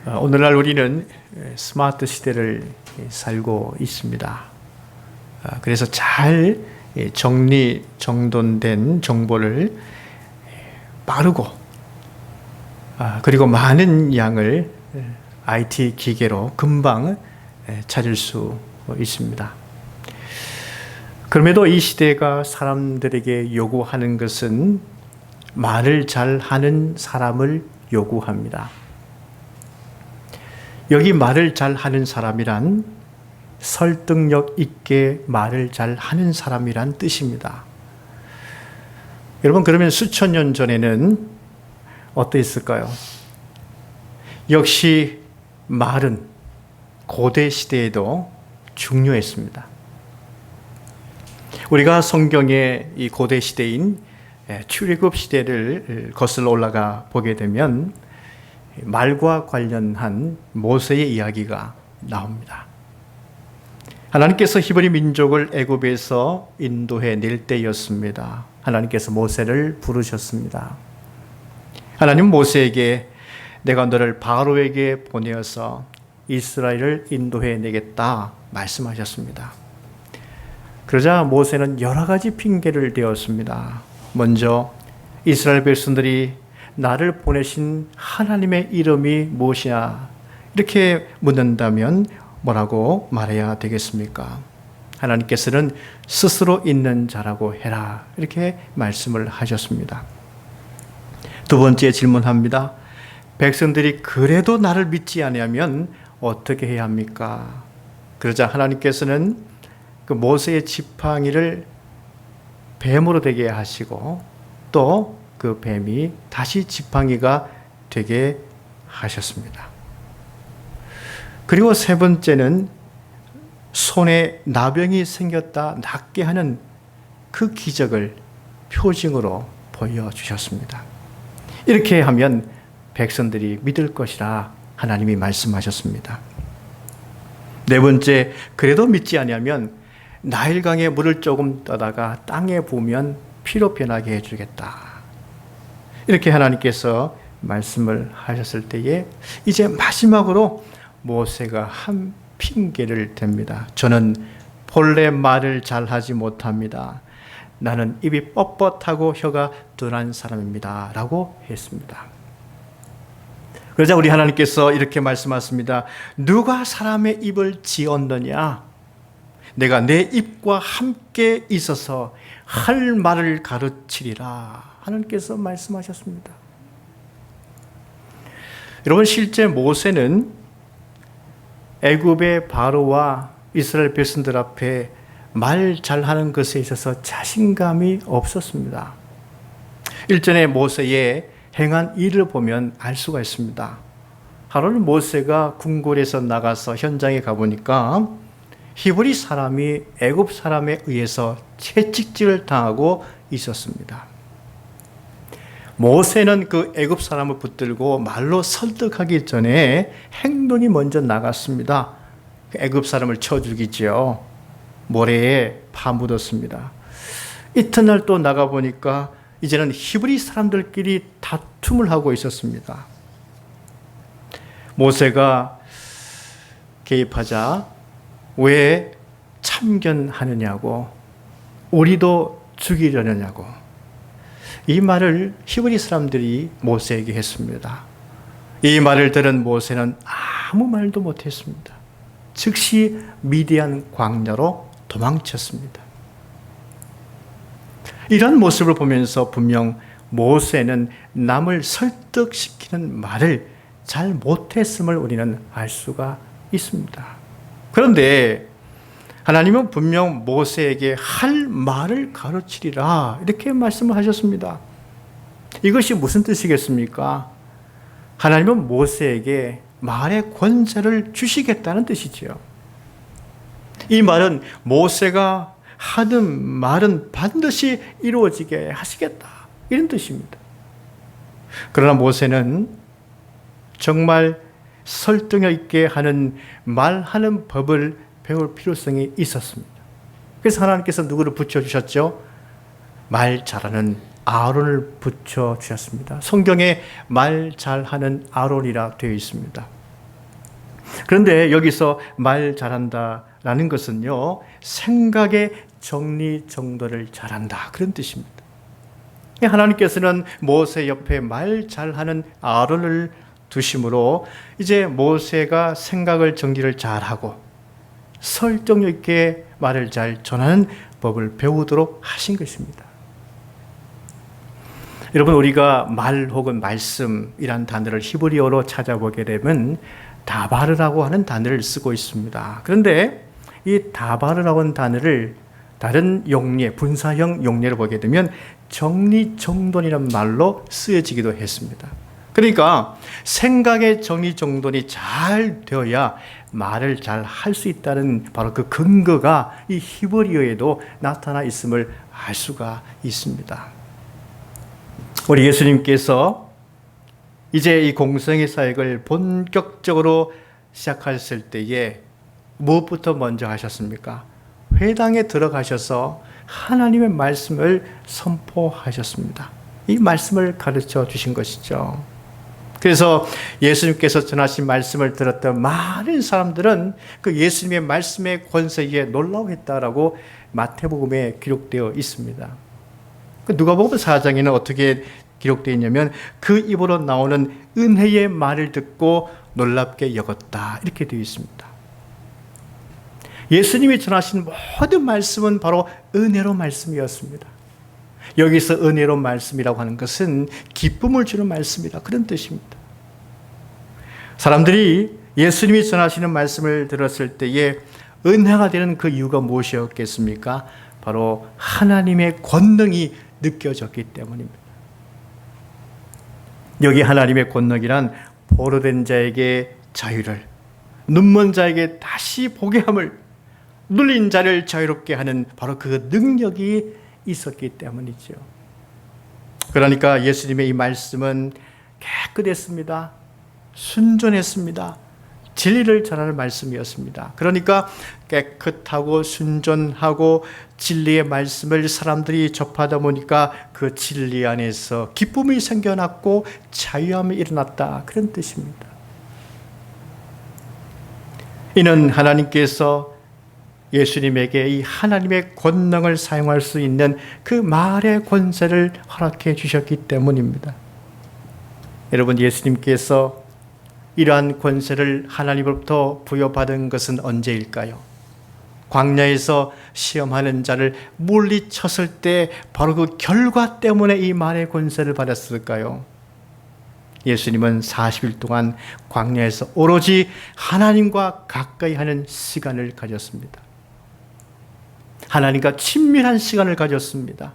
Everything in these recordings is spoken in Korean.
오늘날 우리는 스마트 시대를 살고 있습니다. 그래서 잘 정돈된 정보를 빠르고 그리고 많은 양을 IT 기계로 금방 찾을 수 있습니다. 그럼에도 이 시대가 사람들에게 요구하는 것은 말을 잘하는 사람을 요구합니다. 여기 말을 잘하는 사람이란 설득력 있게 말을 잘하는 사람이란 뜻입니다. 여러분, 그러면 수천 년 전에는 어떠했을까요? 역시 말은 고대 시대에도 중요했습니다. 우리가 성경의 이 고대 시대인 출애굽 시대를 거슬러 올라가 보게 되면 말과 관련한 모세의 이야기가 나옵니다. 하나님께서 히브리 민족을 애굽에서 인도해 낼 때였습니다. 하나님께서 모세를 부르셨습니다. 하나님 모세에게 내가 너를 바로에게 보내어서 이스라엘을 인도해 내겠다 말씀하셨습니다. 그러자 모세는 여러 가지 핑계를 대었습니다. 먼저 이스라엘 백성들이 나를 보내신 하나님의 이름이 무엇이냐 이렇게 묻는다면 뭐라고 말해야 되겠습니까? 하나님께서는 스스로 있는 자라고 해라 이렇게 말씀을 하셨습니다. 두 번째 질문합니다. 백성들이 그래도 나를 믿지 않으면 어떻게 해야 합니까? 그러자 하나님께서는 그 모세의 지팡이를 뱀으로 되게 하시고 또 그 뱀이 다시 지팡이가 되게 하셨습니다. 그리고 세 번째는 손에 나병이 생겼다 낫게 하는 그 기적을 표징으로 보여주셨습니다. 이렇게 하면 백성들이 믿을 것이라 하나님이 말씀하셨습니다. 네 번째, 그래도 믿지 아니하면 나일강에 물을 조금 떠다가 땅에 부으면 피로 변하게 해주겠다. 이렇게 하나님께서 말씀을 하셨을 때에 이제 마지막으로 모세가 한 핑계를 댑니다. 저는 본래 말을 잘하지 못합니다. 나는 입이 뻣뻣하고 혀가 둔한 사람입니다. 라고 했습니다. 그러자 우리 하나님께서 이렇게 말씀하십니다. 누가 사람의 입을 지었느냐? 내가 내 입과 함께 있어서 할 말을 가르치리라. 하나님께서 말씀하셨습니다. 여러분, 실제 모세는 애굽의 바로와 이스라엘 백성들 앞에 말 잘하는 것에 있어서 자신감이 없었습니다. 일전에 모세의 행한 일을 보면 알 수가 있습니다. 하루는 모세가 궁궐에서 나가서 현장에 가보니까 히브리 사람이 애굽 사람에 의해서 채찍질을 당하고 있었습니다. 모세는 그 애굽 사람을 붙들고 말로 설득하기 전에 행동이 먼저 나갔습니다. 애굽 사람을 쳐 죽이죠. 모래에 파묻었습니다. 이튿날 또 나가보니까 이제는 히브리 사람들끼리 다툼을 하고 있었습니다. 모세가 개입하자 왜 참견하느냐고, 우리도 죽이려느냐고, 이 말을 히브리 사람들이 모세에게 했습니다. 이 말을 들은 모세는 아무 말도 못했습니다. 즉시 미디안 광야로 도망쳤습니다. 이런 모습을 보면서 분명 모세는 남을 설득시키는 말을 잘 못했음을 우리는 알 수가 있습니다. 그런데 하나님은 분명 모세에게 할 말을 가르치리라 이렇게 말씀을 하셨습니다. 이것이 무슨 뜻이겠습니까? 하나님은 모세에게 말의 권세를 주시겠다는 뜻이지요. 이 말은 모세가 하는 말은 반드시 이루어지게 하시겠다 이런 뜻입니다. 그러나 모세는 정말 설득력 있게 하는 말하는 법을 배울 필요성이 있었습니다. 그래서 하나님께서 누구를 붙여주셨죠? 말 잘하는 아론을 붙여주셨습니다. 성경에 말 잘하는 아론이라 되어 있습니다. 그런데 여기서 말 잘한다라는 것은요, 생각의 정리정돈을 잘한다, 그런 뜻입니다. 하나님께서는 모세 옆에 말 잘하는 아론을 두심으로 이제 모세가 생각을 정리를 잘하고 설득력 있게 말을 잘 전하는 법을 배우도록 하신 것입니다. 여러분, 우리가 말 혹은 말씀이란 단어를 히브리어로 찾아보게 되면 다바르라고 하는 단어를 쓰고 있습니다. 그런데 이 다바르라고 하는 단어를 다른 용례, 분사형 용례로 보게 되면 정리정돈이라는 말로 쓰여지기도 했습니다. 그러니까 생각의 정리정돈이 잘 되어야 말을 잘 할 수 있다는 바로 그 근거가 이 히브리어에도 나타나 있음을 알 수가 있습니다. 우리 예수님께서 이제 이 공생의 사역을 본격적으로 시작하셨을 때에 무엇부터 먼저 하셨습니까? 회당에 들어가셔서 하나님의 말씀을 선포하셨습니다. 이 말씀을 가르쳐 주신 것이죠. 그래서 예수님께서 전하신 말씀을 들었던 많은 사람들은 그 예수님의 말씀의 권세에 놀라워했다라고 마태복음에 기록되어 있습니다. 누가복음 4장에는 어떻게 기록되어 있냐면 그 입으로 나오는 은혜의 말을 듣고 놀랍게 여겼다, 이렇게 되어 있습니다. 예수님이 전하신 모든 말씀은 바로 은혜로 말씀이었습니다. 여기서 은혜로 말씀이라고 하는 것은 기쁨을 주는 말씀이다, 그런 뜻입니다. 사람들이 예수님이 전하시는 말씀을 들었을 때에 은혜가 되는 그 이유가 무엇이었겠습니까? 바로 하나님의 권능이 느껴졌기 때문입니다. 여기 하나님의 권능이란 포로된 자에게 자유를, 눈먼 자에게 다시 보게 함을, 눌린 자를 자유롭게 하는 바로 그 능력이 있었기 때문이죠. 그러니까 예수님의 이 말씀은 깨끗했습니다. 순전했습니다. 진리를 전하는 말씀이었습니다. 그러니까 깨끗하고 순전하고 진리의 말씀을 사람들이 접하다 보니까 그 진리 안에서 기쁨이 생겨났고 자유함이 일어났다, 그런 뜻입니다. 이는 하나님께서 예수님에게 이 하나님의 권능을 사용할 수 있는 그 말의 권세를 허락해 주셨기 때문입니다. 여러분, 예수님께서 이러한 권세를 하나님으로부터 부여받은 것은 언제일까요? 광야에서 시험하는 자를 물리쳤을 때 바로 그 결과 때문에 이 말의 권세를 받았을까요? 예수님은 40일 동안 광야에서 오로지 하나님과 가까이 하는 시간을 가졌습니다. 하나님과 친밀한 시간을 가졌습니다.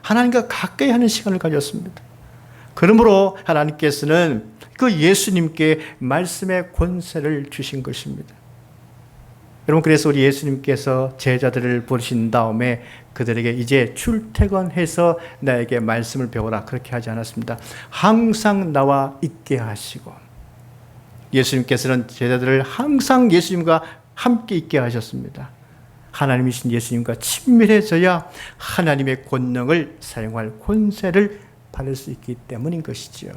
하나님과 가까이 하는 시간을 가졌습니다. 그러므로 하나님께서는 그 예수님께 말씀의 권세를 주신 것입니다. 여러분, 그래서 우리 예수님께서 제자들을 부르신 다음에 그들에게 이제 출퇴근해서 나에게 말씀을 배워라, 그렇게 하지 않았습니다. 항상 나와 있게 하시고, 예수님께서는 제자들을 항상 예수님과 함께 있게 하셨습니다. 하나님이신 예수님과 친밀해져야 하나님의 권능을 사용할 권세를 받을 수 있기 때문인 것이지요.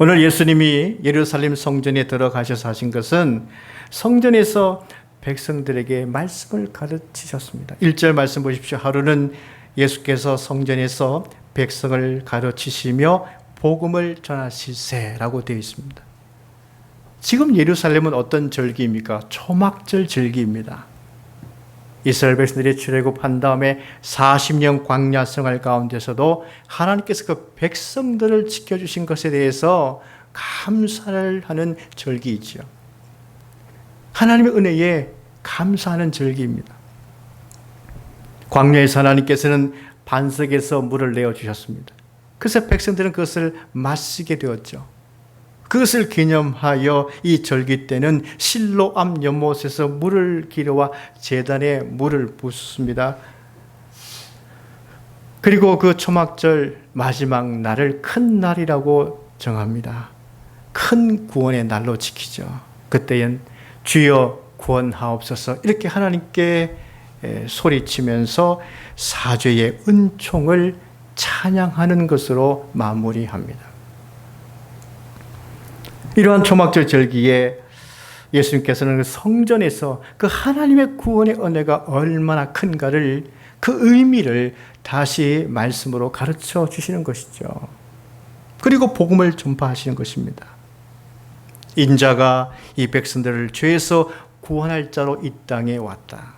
오늘 예수님이 예루살렘 성전에 들어가셔서 하신 것은 성전에서 백성들에게 말씀을 가르치셨습니다. 1절 말씀 보십시오. 하루는 예수께서 성전에서 백성을 가르치시며 복음을 전하시세라고 되어 있습니다. 지금 예루살렘은 어떤 절기입니까? 초막절 절기입니다. 이스라엘 백성들이 출애굽한 다음에 40년 광야 생활 가운데서도 하나님께서 그 백성들을 지켜주신 것에 대해서 감사를 하는 절기이죠. 하나님의 은혜에 감사하는 절기입니다. 광야에서 하나님께서는 반석에서 물을 내어주셨습니다. 그래서 백성들은 그것을 마시게 되었죠. 그것을 기념하여 이 절기 때는 실로 앞 연못에서 물을 길어와 제단에 물을 붓습니다. 그리고 그 초막절 마지막 날을 큰 날이라고 정합니다. 큰 구원의 날로 지키죠. 그때엔 주여 구원하옵소서, 이렇게 하나님께 소리치면서 사죄의 은총을 찬양하는 것으로 마무리합니다. 이러한 초막절 절기에 예수님께서는 성전에서 그 하나님의 구원의 은혜가 얼마나 큰가를, 그 의미를 다시 말씀으로 가르쳐 주시는 것이죠. 그리고 복음을 전파하시는 것입니다. 인자가 이 백성들을 죄에서 구원할 자로 이 땅에 왔다.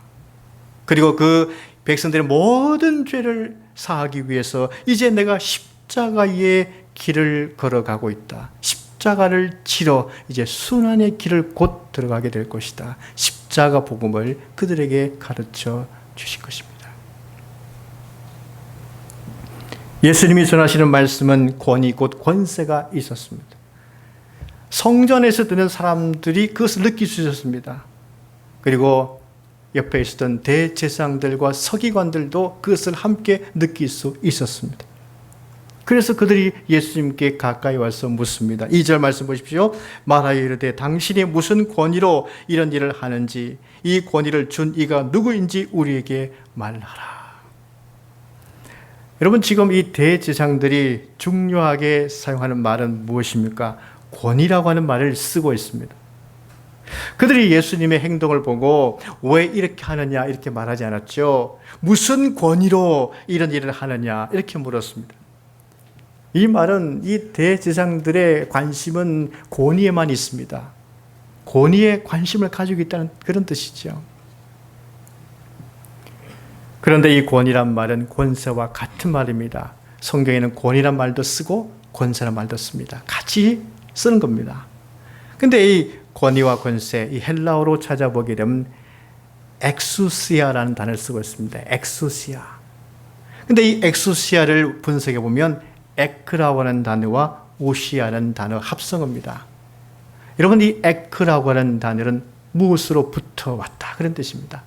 그리고 그 백성들의 모든 죄를 사하기 위해서 이제 내가 십자가의 길을 걸어가고 있다. 십자가를 치러 이제 순환의 길을 곧 들어가게 될 것이다. 십자가 복음을 그들에게 가르쳐 주신 것입니다. 예수님이 전하시는 말씀은 권위 곧 권세가 있었습니다. 성전에서 듣는 사람들이 그것을 느낄 수 있었습니다. 그리고 옆에 있었던 대제사장들과 서기관들도 그것을 함께 느낄 수 있었습니다. 그래서 그들이 예수님께 가까이 와서 묻습니다. 2절 말씀 보십시오. 말하여 이르되 당신이 무슨 권위로 이런 일을 하는지, 이 권위를 준 이가 누구인지 우리에게 말하라. 여러분, 지금 이 대제사장들이 중요하게 사용하는 말은 무엇입니까? 권위라고 하는 말을 쓰고 있습니다. 그들이 예수님의 행동을 보고 왜 이렇게 하느냐 이렇게 말하지 않았죠. 무슨 권위로 이런 일을 하느냐 이렇게 물었습니다. 이 말은 이 대제사장들의 관심은 권위에만 있습니다. 권위에 관심을 가지고 있다는 그런 뜻이죠. 그런데 이 권위란 말은 권세와 같은 말입니다. 성경에는 권위란 말도 쓰고 권세란 말도 씁니다. 같이 쓰는 겁니다. 근데 이 권위와 권세, 이 헬라어로 찾아보게 되면 엑수시아라는 단어를 쓰고 있습니다. 엑수시아. 근데 이 엑수시아를 분석해 보면 에크라고 하는 단어와 우시아라는 단어 합성어입니다. 여러분, 이 에크라고 하는 단어는 무엇으로부터 왔다 그런 뜻입니다.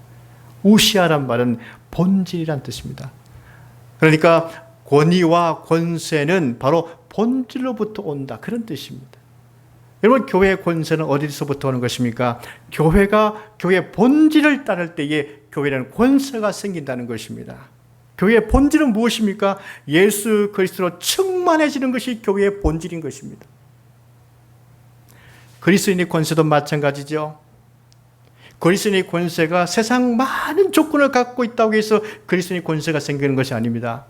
우시아란 말은 본질이란 뜻입니다. 그러니까 권위와 권세는 바로 본질로부터 온다 그런 뜻입니다. 여러분, 교회의 권세는 어디서부터 오는 것입니까? 교회가 교회의 본질을 따를 때에 교회는 권세가 생긴다는 것입니다. 교회의 본질은 무엇입니까? 예수 그리스도로 충만해지는 것이 교회의 본질인 것입니다. 그리스도인의 권세도 마찬가지죠. 그리스도인의 권세가 세상 많은 조건을 갖고 있다고 해서 그리스도인의 권세가 생기는 것이 아닙니다.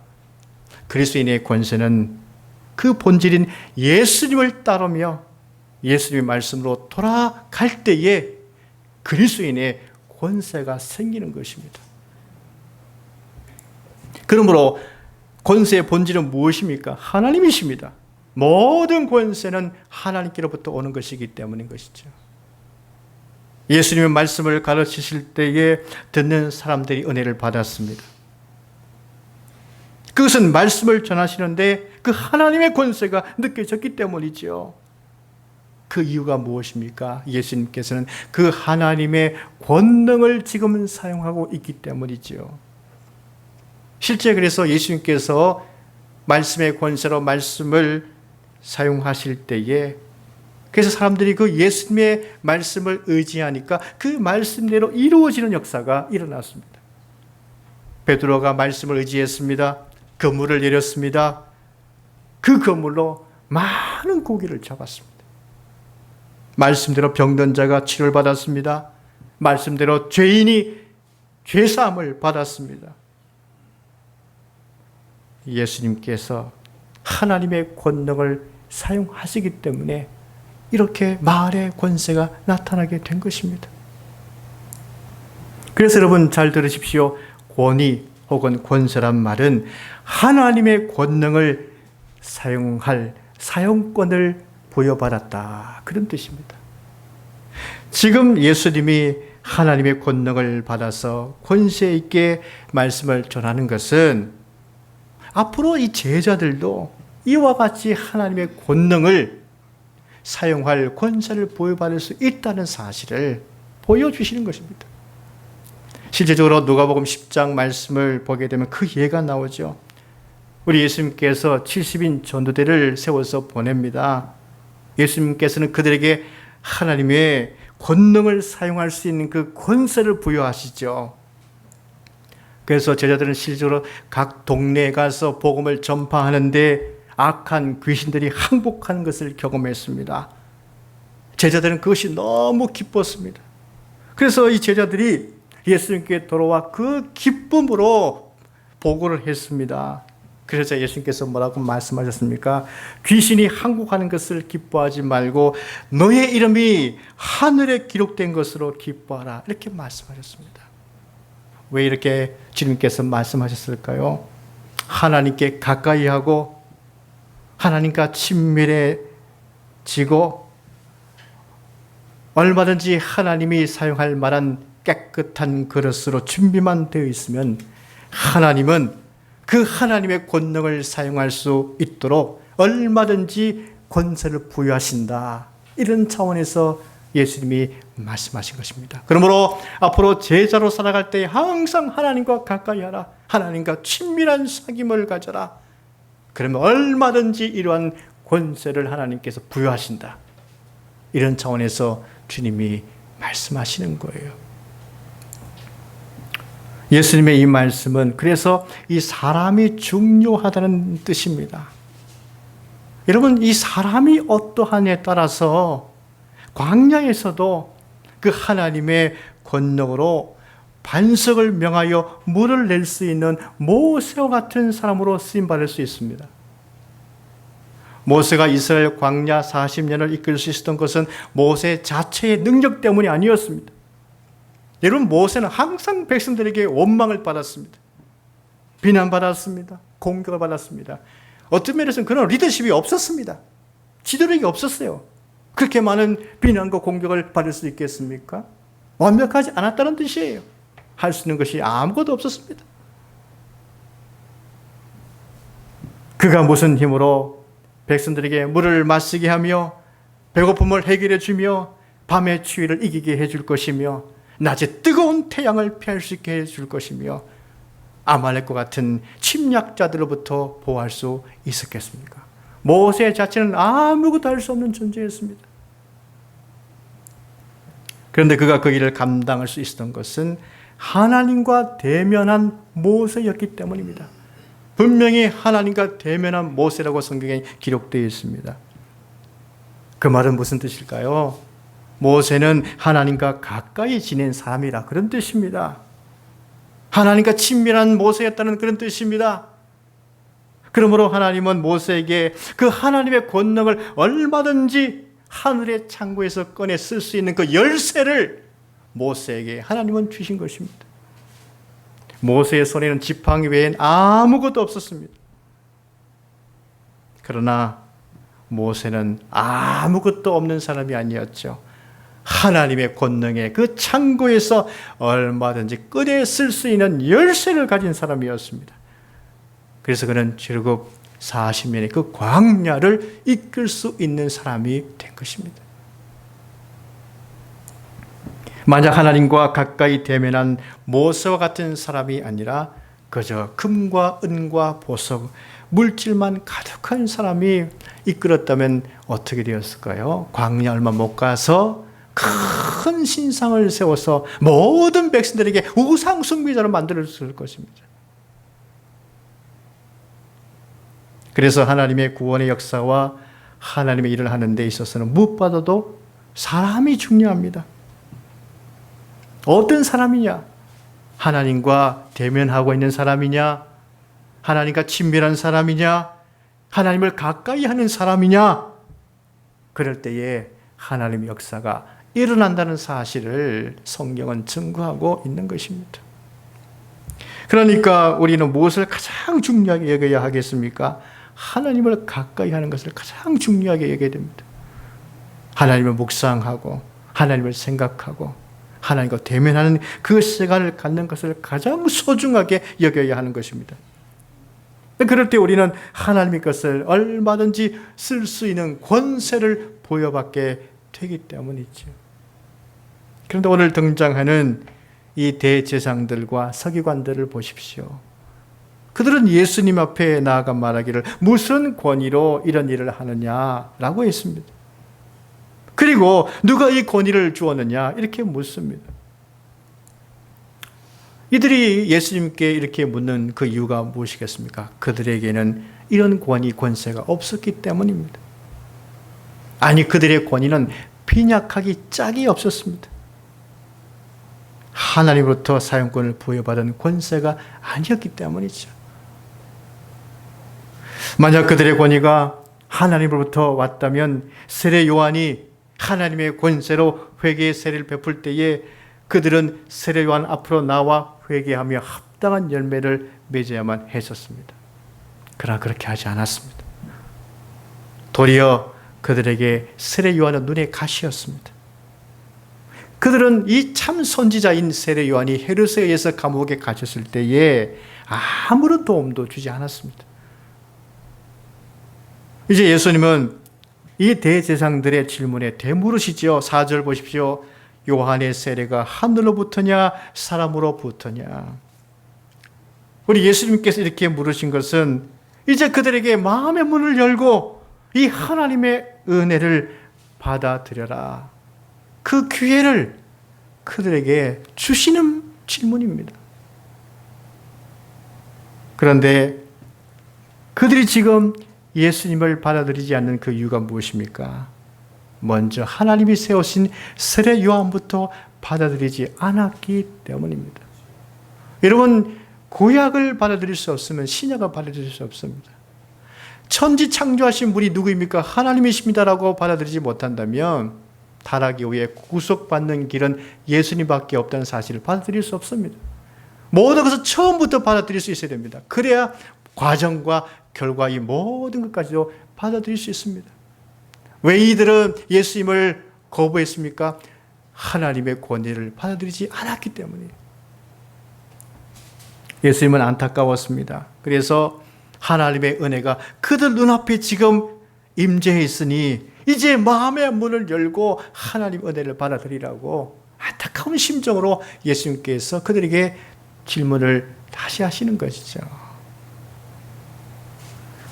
그리스도인의 권세는 그 본질인 예수님을 따르며 예수님의 말씀으로 돌아갈 때에 그리스도인의 권세가 생기는 것입니다. 그러므로 권세의 본질은 무엇입니까? 하나님이십니다. 모든 권세는 하나님께로부터 오는 것이기 때문인 것이죠. 예수님의 말씀을 가르치실 때에 듣는 사람들이 은혜를 받았습니다. 그것은 말씀을 전하시는데 그 하나님의 권세가 느껴졌기 때문이죠. 그 이유가 무엇입니까? 예수님께서는 그 하나님의 권능을 지금은 사용하고 있기 때문이죠. 실제 그래서 예수님께서 말씀의 권세로 말씀을 사용하실 때에 그래서 사람들이 그 예수님의 말씀을 의지하니까 그 말씀대로 이루어지는 역사가 일어났습니다. 베드로가 말씀을 의지했습니다. 그물을 내렸습니다. 그 그물로 많은 고기를 잡았습니다. 말씀대로 병든 자가 치료를 받았습니다. 말씀대로 죄인이 죄사함을 받았습니다. 예수님께서 하나님의 권능을 사용하시기 때문에 이렇게 말의 권세가 나타나게 된 것입니다. 그래서 여러분 잘 들으십시오. 권위 혹은 권세란 말은 하나님의 권능을 사용할 사용권을 부여받았다 그런 뜻입니다. 지금 예수님이 하나님의 권능을 받아서 권세 있게 말씀을 전하는 것은 앞으로 이 제자들도 이와 같이 하나님의 권능을 사용할 권세를 부여받을 수 있다는 사실을 보여주시는 것입니다. 실제적으로 누가복음 10장 말씀을 보게 되면 그 예가 나오죠. 우리 예수님께서 70인 전도대를 세워서 보냅니다. 예수님께서는 그들에게 하나님의 권능을 사용할 수 있는 그 권세를 부여하시죠. 그래서 제자들은 실제로 각 동네에 가서 복음을 전파하는데 악한 귀신들이 항복하는 것을 경험했습니다. 제자들은 그것이 너무 기뻤습니다. 그래서 이 제자들이 예수님께 돌아와 그 기쁨으로 보고를 했습니다. 그래서 예수님께서 뭐라고 말씀하셨습니까? 귀신이 항복하는 것을 기뻐하지 말고 너의 이름이 하늘에 기록된 것으로 기뻐하라. 이렇게 말씀하셨습니다. 왜 이렇게 주님께서 말씀하셨을까요? 하나님께 가까이 하고 하나님과 친밀해지고 얼마든지 하나님이 사용할 만한 깨끗한 그릇으로 준비만 되어 있으면 하나님은 그 하나님의 권능을 사용할 수 있도록 얼마든지 권세를 부여하신다. 이런 차원에서 예수님이 말씀하신 것입니다. 그러므로 앞으로 제자로 살아갈 때 항상 하나님과 가까이 하라. 하나님과 친밀한 사귐을 가져라. 그러면 얼마든지 이러한 권세를 하나님께서 부여하신다. 이런 차원에서 주님이 말씀하시는 거예요. 예수님의 이 말씀은 그래서 이 사람이 중요하다는 뜻입니다. 여러분, 이 사람이 어떠하냐에 따라서 광야에서도 그 하나님의 권능으로 반석을 명하여 물을 낼 수 있는 모세와 같은 사람으로 쓰임받을 수 있습니다. 모세가 이스라엘 광야 40년을 이끌 수 있었던 것은 모세 자체의 능력 때문이 아니었습니다. 여러분, 모세는 항상 백성들에게 원망을 받았습니다. 비난받았습니다. 공격을 받았습니다. 어떤 면에서는 그런 리더십이 없었습니다. 지도력이 없었어요. 그렇게 많은 비난과 공격을 받을 수 있겠습니까? 완벽하지 않았다는 뜻이에요. 할 수 있는 것이 아무것도 없었습니다. 그가 무슨 힘으로 백성들에게 물을 마시게 하며 배고픔을 해결해 주며 밤의 추위를 이기게 해줄 것이며 낮에 뜨거운 태양을 피할 수 있게 해줄 것이며 아말렉과 같은 침략자들로부터 보호할 수 있었겠습니까? 모세 자체는 아무것도 할 수 없는 존재였습니다. 그런데 그가 그 일을 감당할 수 있었던 것은 하나님과 대면한 모세였기 때문입니다. 분명히 하나님과 대면한 모세라고 성경에 기록되어 있습니다. 그 말은 무슨 뜻일까요? 모세는 하나님과 가까이 지낸 사람이라 그런 뜻입니다. 하나님과 친밀한 모세였다는 그런 뜻입니다. 그러므로 하나님은 모세에게 그 하나님의 권능을 얼마든지 하늘의 창고에서 꺼내 쓸 수 있는 그 열쇠를 모세에게 하나님은 주신 것입니다. 모세의 손에는 지팡이 외엔 아무것도 없었습니다. 그러나 모세는 아무것도 없는 사람이 아니었죠. 하나님의 권능의 그 창고에서 얼마든지 꺼내 쓸 수 있는 열쇠를 가진 사람이었습니다. 그래서 그는 결국 40년의 그 광야를 이끌 수 있는 사람이 된 것입니다. 만약 하나님과 가까이 대면한 모세와 같은 사람이 아니라 그저 금과 은과 보석, 물질만 가득한 사람이 이끌었다면 어떻게 되었을까요? 광야 얼마 못 가서 큰 신상을 세워서 모든 백성들에게 우상 숭배자로 만들었을 것입니다. 그래서 하나님의 구원의 역사와 하나님의 일을 하는 데 있어서는 무엇보다도 사람이 중요합니다. 어떤 사람이냐? 하나님과 대면하고 있는 사람이냐? 하나님과 친밀한 사람이냐? 하나님을 가까이 하는 사람이냐? 그럴 때에 하나님의 역사가 일어난다는 사실을 성경은 증거하고 있는 것입니다. 그러니까 우리는 무엇을 가장 중요하게 여겨야 하겠습니까? 하나님을 가까이 하는 것을 가장 중요하게 여겨야 됩니다. 하나님을 묵상하고 하나님을 생각하고 하나님과 대면하는 그 시간을 갖는 것을 가장 소중하게 여겨야 하는 것입니다. 그럴 때 우리는 하나님의 것을 얼마든지 쓸 수 있는 권세를 부여받게 되기 때문이죠. 그런데 오늘 등장하는 이 대제사장들과 서기관들을 보십시오. 그들은 예수님 앞에 나아가 말하기를 무슨 권위로 이런 일을 하느냐라고 했습니다. 그리고 누가 이 권위를 주었느냐 이렇게 묻습니다. 이들이 예수님께 이렇게 묻는 그 이유가 무엇이겠습니까? 그들에게는 이런 권위, 권세가 없었기 때문입니다. 아니, 그들의 권위는 빈약하기 짝이 없었습니다. 하나님으로부터 사용권을 부여받은 권세가 아니었기 때문이죠. 만약 그들의 권위가 하나님으로부터 왔다면 세례 요한이 하나님의 권세로 회개의 세례를 베풀 때에 그들은 세례 요한 앞으로 나와 회개하며 합당한 열매를 맺어야만 했었습니다. 그러나 그렇게 하지 않았습니다. 도리어 그들에게 세례 요한은 눈의 가시였습니다. 그들은 이 참 선지자인 세례 요한이 헤롯에 의해서 감옥에 갇혔을 때에 아무런 도움도 주지 않았습니다. 이제 예수님은 이 대제사장들의 질문에 되물으시죠. 4절 보십시오. 요한의 세례가 하늘로부터냐 사람으로부터냐. 우리 예수님께서 이렇게 물으신 것은 이제 그들에게 마음의 문을 열고 이 하나님의 은혜를 받아들여라. 그 기회를 그들에게 주시는 질문입니다. 그런데 그들이 지금 예수님을 받아들이지 않는 그 이유가 무엇입니까? 먼저 하나님이 세우신 세례 요한부터 받아들이지 않았기 때문입니다. 여러분, 구약을 받아들일 수 없으면 신약을 받아들일 수 없습니다. 천지 창조하신 분이 누구입니까? 하나님이십니다라고 받아들이지 못한다면 타락 이후에 구속받는 길은 예수님밖에 없다는 사실을 받아들일 수 없습니다. 모든 것을 처음부터 받아들일 수 있어야 됩니다. 그래야 과정과 결과 이 모든 것까지도 받아들일 수 있습니다. 왜 이들은 예수님을 거부했습니까? 하나님의 권위를 받아들이지 않았기 때문이에요. 예수님은 안타까웠습니다. 그래서 하나님의 은혜가 그들 눈앞에 지금 임재해 있으니 이제 마음의 문을 열고 하나님 은혜를 받아들이라고 안타까운 심정으로 예수님께서 그들에게 질문을 다시 하시는 것이죠.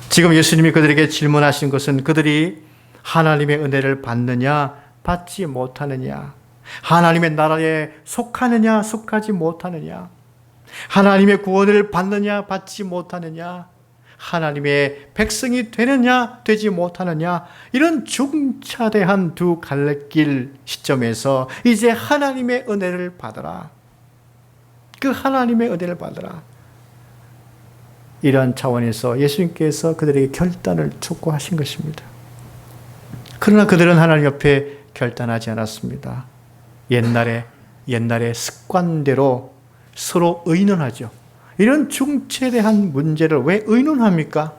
지금 예수님이 그들에게 질문하신 것은 그들이 하나님의 은혜를 받느냐 받지 못하느냐, 하나님의 나라에 속하느냐 속하지 못하느냐, 하나님의 구원을 받느냐 받지 못하느냐, 하나님의 백성이 되느냐 되지 못하느냐, 이런 중차대한 두 갈래길 시점에서 이제 하나님의 은혜를 받아라. 그 하나님의 은혜를 받아라. 이러한 차원에서 예수님께서 그들에게 결단을 촉구하신 것입니다. 그러나 그들은 하나님 옆에 결단하지 않았습니다. 옛날에 습관대로 서로 의논하죠. 이런 중차대한 문제를 왜 의논합니까?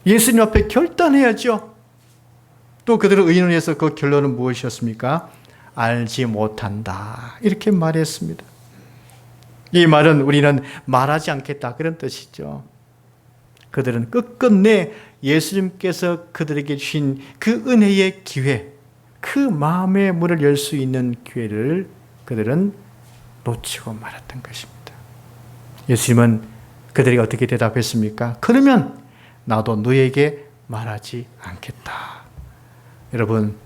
예수님 앞에 결단해야죠. 또 그들은 의논해서 그 결론은 무엇이었습니까? 알지 못한다. 이렇게 말했습니다. 이 말은 우리는 말하지 않겠다 그런 뜻이죠. 그들은 끝끝내 예수님께서 그들에게 주신 그 은혜의 기회, 그 마음의 문을 열 수 있는 기회를 그들은 놓치고 말았던 것입니다. 예수님은 그들에게 어떻게 대답했습니까? 그러면 나도 너에게 말하지 않겠다. 여러분,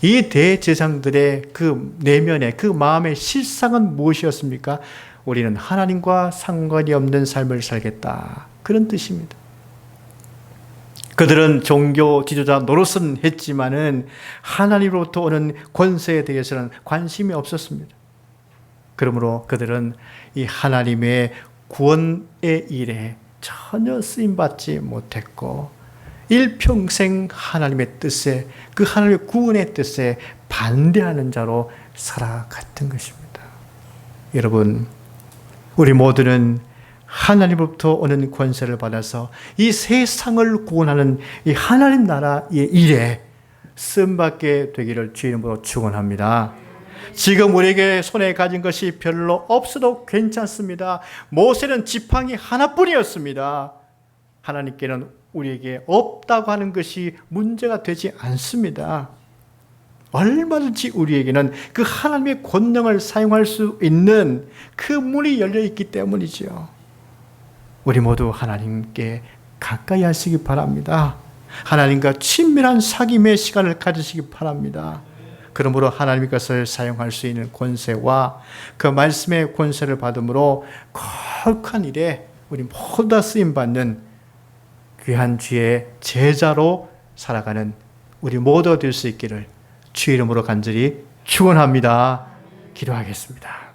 이 대제사장들의 그 내면의 그 마음의 실상은 무엇이었습니까? 우리는 하나님과 상관이 없는 삶을 살겠다. 그런 뜻입니다. 그들은 종교 지도자 노릇은 했지만은 하나님으로부터 오는 권세에 대해서는 관심이 없었습니다. 그러므로 그들은 이 하나님의 구원의 일에 전혀 쓰임받지 못했고 일평생 하나님의 뜻에, 그 하나님의 구원의 뜻에 반대하는 자로 살아갔던 것입니다. 여러분, 우리 모두는 하나님으로부터 오는 권세를 받아서 이 세상을 구원하는 이 하나님 나라의 일에 쓰임받게 되기를 주의 이름으로 축원합니다. 지금 우리에게 손에 가진 것이 별로 없어도 괜찮습니다. 모세는 지팡이 하나뿐이었습니다. 하나님께는 우리에게 없다고 하는 것이 문제가 되지 않습니다. 얼마든지 우리에게는 그 하나님의 권능을 사용할 수 있는 그 문이 열려 있기 때문이죠. 우리 모두 하나님께 가까이 하시기 바랍니다. 하나님과 친밀한 사귐의 시간을 가지시기 바랍니다. 그러므로 하나님의 것을 사용할 수 있는 권세와 그 말씀의 권세를 받음으로 거룩한 일에 우리 모두 다 쓰임받는 귀한 주의 제자로 살아가는 우리 모두가 될 수 있기를 주의 이름으로 간절히 축원합니다. 기도하겠습니다.